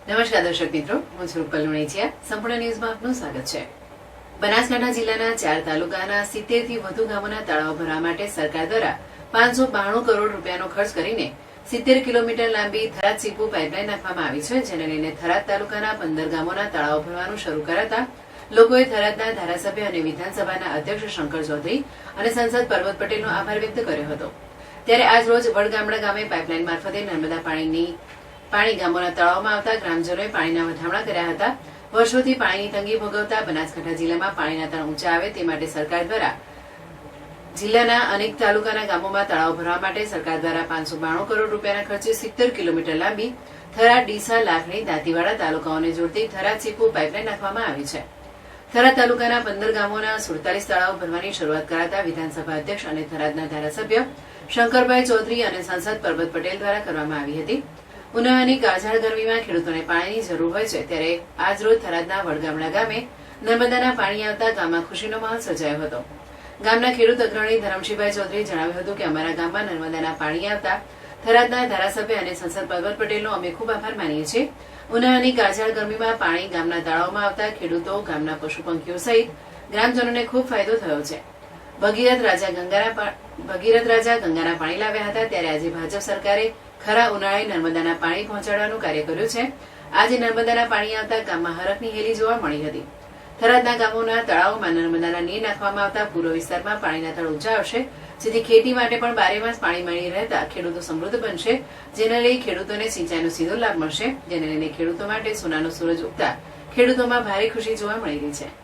નમસ્કાર દર્શક મિત્રો, હું છું રૂપલ લુણીચિયા. સંપૂર્ણ ન્યૂઝમાં આપનું સ્વાગત છે. બનાસકાંઠા જિલ્લાના 4 તાલુકાના 70 થી વધુ ગામોના તળાવ ભરવા માટે સરકાર દ્વારા 592 કરોડ રૂપિયાનો ખર્ચ કરીને 70 કિલોમીટર લાંબી થરાદ ચીપુ પાઇપલાઇન નાખવામાં આવી છે, જેને લઈને થરાદ તાલુકાના 15 ગામોના તળાવ ભરવાનું શરૂ કરાતા લોકોએ થરાદના ધારાસભ્ય અને વિધાનસભાના અધ્યક્ષ શંકર ચૌધરી અને સાંસદ પરબત પટેલનો આભાર વ્યક્ત કર્યો હતો. ત્યારે આજ રોજ વડગામડા ગામે પાઇપલાઇન મારફતે નર્મદા પાણી ગામોના તળાવમાં આવતા ગ્રામજનોએ પાણીના વધામણા કર્યા હતા. વર્ષોથી પાણીની તંગી ભોગવતા બનાસકાંઠા જિલ્લામાં પાણીના તળ ઊંચા આવે તે માટે સરકાર દ્વારા જિલ્લાના અનેક તાલુકાના ગામોમાં તળાવ ભરવા માટે સરકાર દ્વારા 592 કરોડ રૂપિયાના ખર્ચે 70 કિલોમીટર લાંબી થરાદ, ડીસા, લાખણી, દાંતીવાડા તાલુકાઓને જોડતી થરાદ ચીપુ પાઇપલાઇન નાખવામાં આવી છે. થરાદ તાલુકાના 15 ગામોના 47 તળાવ ભરવાની શરૂઆત કરાતા વિધાનસભા અધ્યક્ષ અને થરાદના ધારાસભ્ય શંકરભાઈ ચૌધરી અને સાંસદ પરબત પટેલ દ્વારા કરવામાં આવી હતી. ઉનાળાની કાળઝાળ ગરમીમાં ખેડૂતોને પાણીની જરૂર હોય છે, ત્યારે આજ રોજ થરાદના વડગામડા ગામે નર્મદાના પાણી આવતા ગામમાં ખુશીનો માહોલ સર્જાયો હતો. ગામના ખેડૂત અગ્રણી ધરમશીભાઈ ચૌધરીએ જણાવ્યું હતું કે અમારા ગામમાં નર્મદાના પાણી આવતા થરાદના ધારાસભ્ય અને સાંસદ પરબત પટેલનો અમે ખૂબ આભાર માનીએ છીએ. ઉનાળાની કાળઝાળ ગરમીમાં પાણી ગામના તળાવમાં આવતા ખેડૂતો, ગામના પશુ પંખીઓ સહિત ગ્રામજનોને ખૂબ ફાયદો થયો છે. ભગીરથ રાજા ગંગાના પાણી લાવ્યા હતા, ત્યારે આજે ભાજપ સરકારે ખરા ઉનાળે નર્મદાના પાણી પહોંચાડવાનું કાર્ય કર્યું છે. આજે નર્મદાના પાણી આવતા ગામમાં હરખની હેલી જોવા મળી હતી. થરાદના ગામોના તળાવોમાં નર્મદાના નીર નાખવામાં આવતા પૂર્વ વિસ્તારમાં પાણીના તળ ઊંચા આવશે, જેથી ખેતી માટે પણ બારેમાસ પાણી મળી રહેતા ખેડૂતો સમૃદ્ધ બનશે, જેને લઈ ખેડૂતોને સિંચાઈનો સીધો લાભ મળશે, જેને લઈને ખેડૂતો માટે સોનાનો સૂરજ ઉગતા ખેડૂતોમાં ભારે ખુશી જોવા મળી રહી છે.